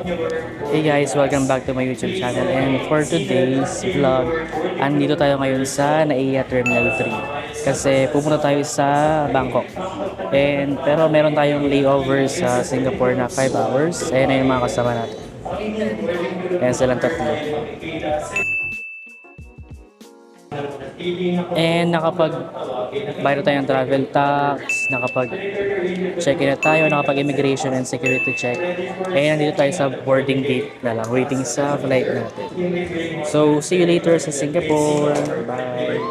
Hey guys, welcome back to my YouTube channel, and for today's vlog, andito tayo ngayon sa NAIA Terminal 3 kasi pupunta tayo sa Bangkok. Pero meron tayong layover sa Singapore na 5 hours. Ayan na yung mga kasama natin. Ayan silang tatlo. And bayad tayo ng travel tax, check-in na tayo, immigration and security check. And nandito tayo sa boarding gate na lang, waiting sa flight natin. So, see you later sa Singapore. Bye!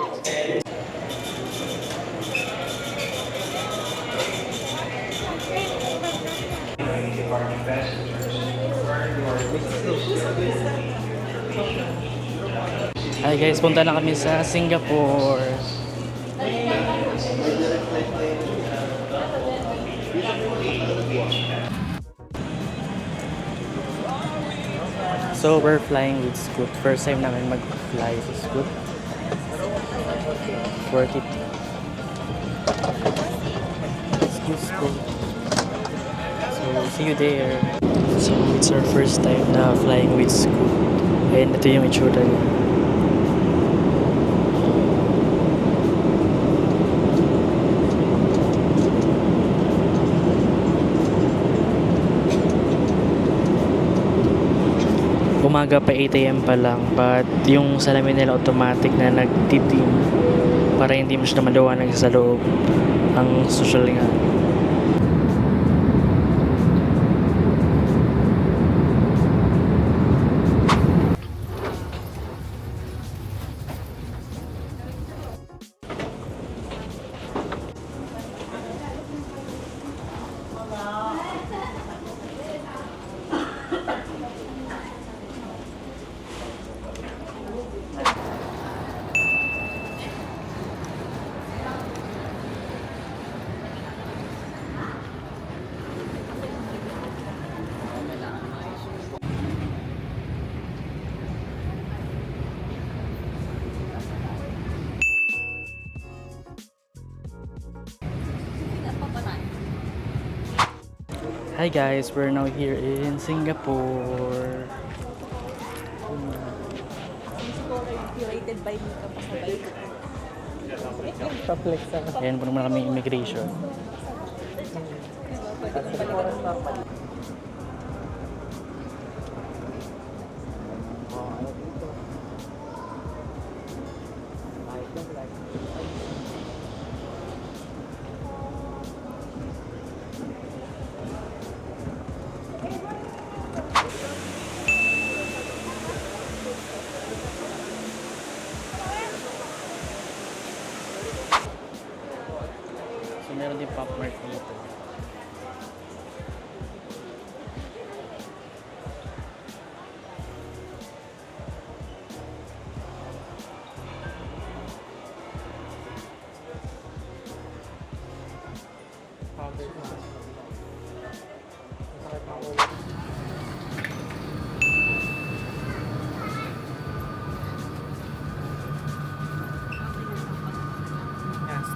Hi guys, punta na kami sa Singapore. So we're flying with Scoot. First time namin mag-fly sa Scoot. 42. Scoot. So see you there. So it's our first time na flying with Scoot. And ito yung itsura niya. Umaga pa 8 AM pa lang, but yung salamin nila automatic na nagtitim para hindi mo siya maliwanag sa loob. Ang social nga. Hi guys, we're now here in Singapore. Curated by Mika Pasabay. Ayan po naman kami immigration. So meron din Pop Mart dito.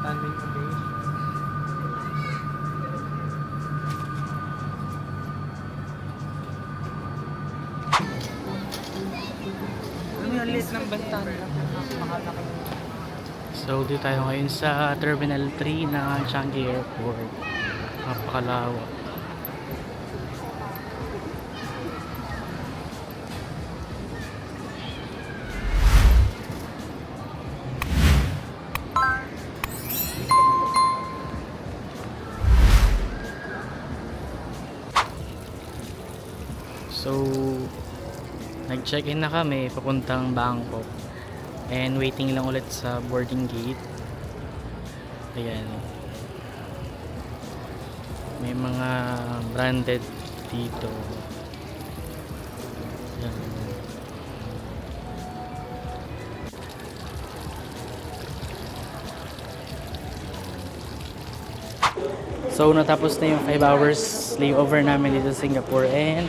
Standing ovation. Ano yung list ng banta nila? So dito tayo ngayon sa Terminal 3 ng Changi Airport. Napakalawak. So, nag-check-in na kami papuntang Bangkok. And waiting lang ulit sa boarding gate. Ayan. May mga branded dito. Ayan. So, natapos na yung 5 hours layover namin dito sa Singapore. And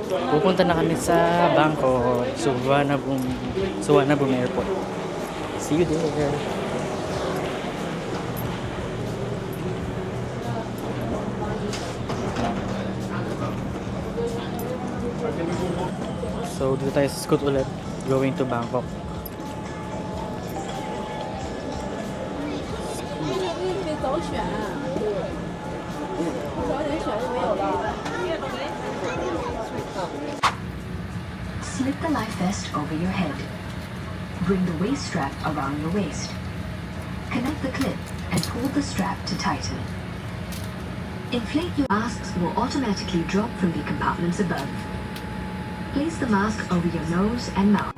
pupunta na kami sa Bangkok, Suvarnabhumi Airport. See you there. So, dito tayo sa Scoot ulit. Going to Bangkok. 可以走选，早点选就没有了。 Slip the life vest over your head. Bring the waist strap around your waist. Connect the clip and pull the strap to tighten. Inflate your masks will automatically drop from the compartments above. Place the mask over your nose and mouth.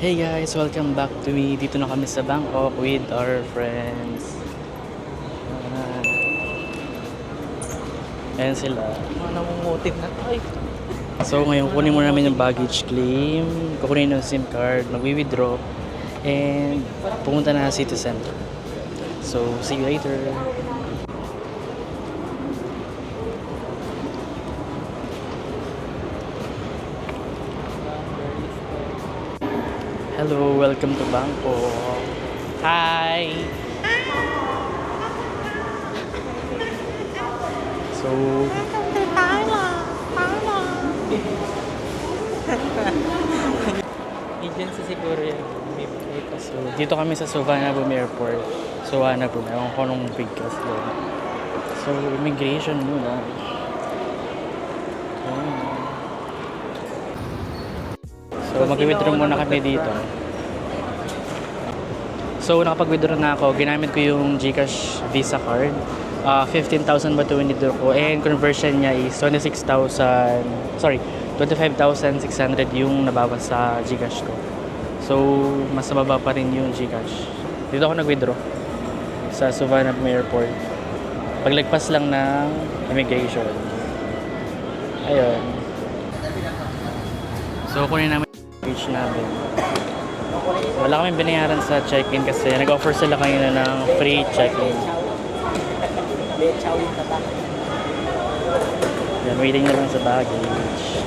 Hey guys, welcome back to me. Dito na kami sa Bangkok with our friends. Ayan sila. Mga namumutin na. Ay! So ngayon kunin muna namin yung baggage claim, kukunin yung SIM card, magwi-withdraw, and pumunta na City Center. So see you later. Hello, welcome to Bangkok. Hi! So, Agency siguro yan. so dito kami sa Suvarnabhumi Airport. Suvarnabhumi, ewan ko nung bigkas doon. So, immigration muna. Ayan. So, mag-withdraw muna kami dito. So, nakapag-withdraw na ako. Ginamit ko yung GCash Visa card. 15,000 ba ito withdraw ko? And conversion niya is 25,600 yung nabawas sa GCash ko. So, mas mababa pa rin yung GCash. Dito ako nag-withdraw sa Suvarnabhumi Airport. Paglagpas lang ng immigration. Ayun. So, kunin namin page namin. Wala kami binayaran sa check-in kasi nag-offer sila kanina ng free check-in. Yan, waiting na lang sa baggage.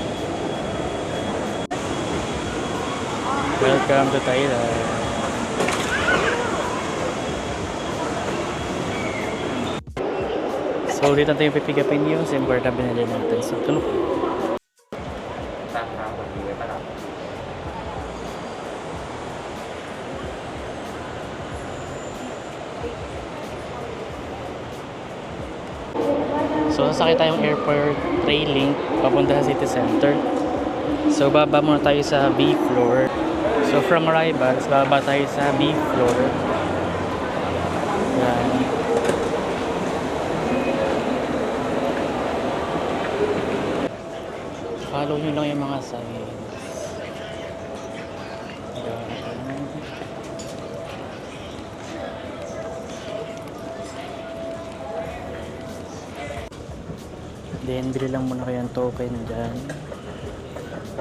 Welcome to Thailand. So, dito natin yung pipick upin yung SIM card na binili natin. So, ito na. So, sasakay tayong airport train link papunta sa City Center. So, baba muna tayo sa B floor. So, from arrivals, baba tayo sa B floor. Yan. Follow nyo lang yung mga signs. Yan. Then, bili lang muna kayo ng token dyan.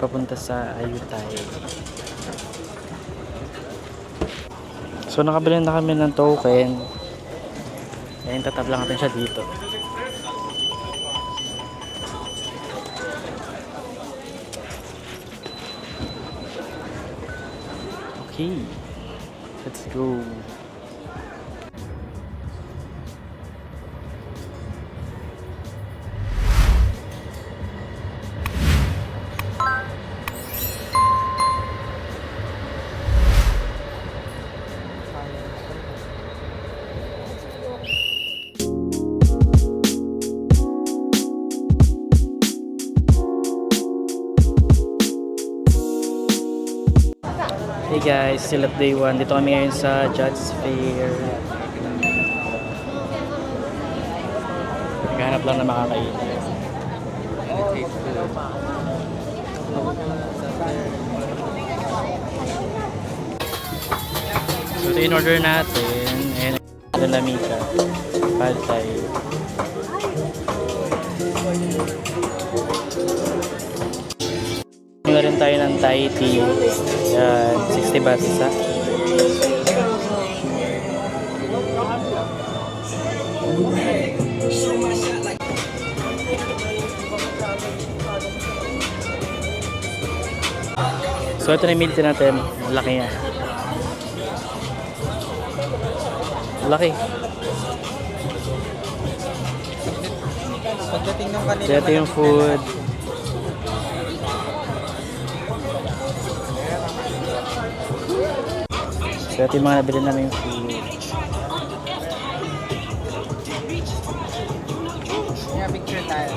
Papunta sa Ayutthaya. So, nakabili na kami ng token. Ayan, tatab lang natin siya dito. Okay. Let's go. Hey guys, still at day 1. Dito kami ngayon sa Judge Fair. Naghahanap lang na makakain. So, ito yung order natin. And lamika. Pad Thai. Mula rin tayo ng Thai tea. Yan, 60 baht isa. So ito na yung milk tea natin. Laki niya. Laki. Pagdating ng kanila, So ito yung food. So ito yung mga nabili namin food. yeah, picture tayo.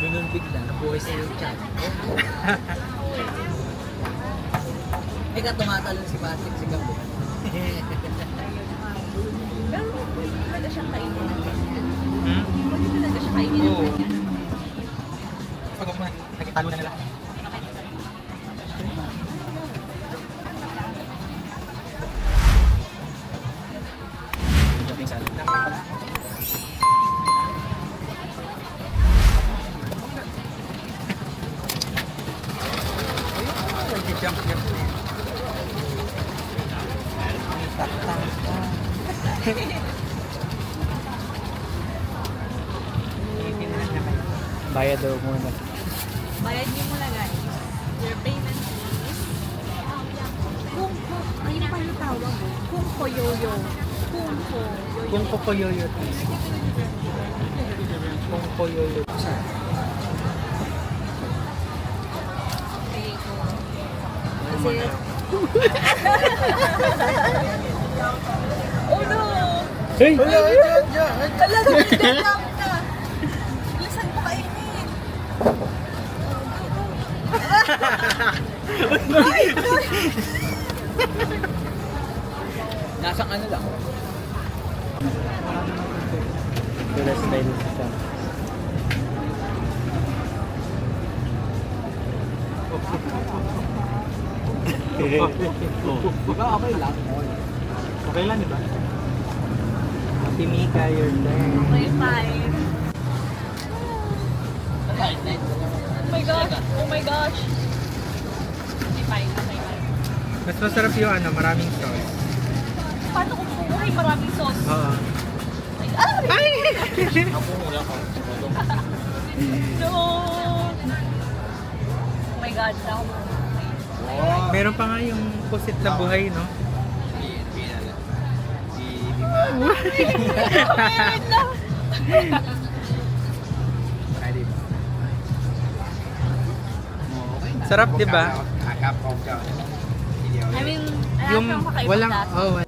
Ganun bigla, nabuhay sa yung chat. Ika tumatalon si Patrick si Gabo. Pero hindi talaga siya kainin ng ganyan. Hmm? Hindi talaga siya kainin ng Oo. ganyan. Pag ako nakitalo na nila. Dating salad. Nag-jump jump na yun. Tak-tak. Bayad daw muna. Bayad niyo muna guys. Your payment is ano pa yung tawag? Kung ko yoyo. Kung ko yoyo. Kung kokoyoyo. Kung koyoyo. Kasi oh no! Hey! Talaga hindi lang na. Bilisan mo kainin. Nasa ano lang? Wala style siya. Diba okay lang? Okay lang, diba? Ate Mika, you're there. Okay, fine. Oh my gosh! Oh my gosh! Okay, fine. Okay, fine. Mas masarap yung ano, maraming sauce. Paano kung buhay maraming sauce? Oo. Ay! No! Oh my God, now. Meron pa nga yung pusit na buhay, no? Sarap, di ba? I mean, Yung kang kakaiba walang, dati. oh,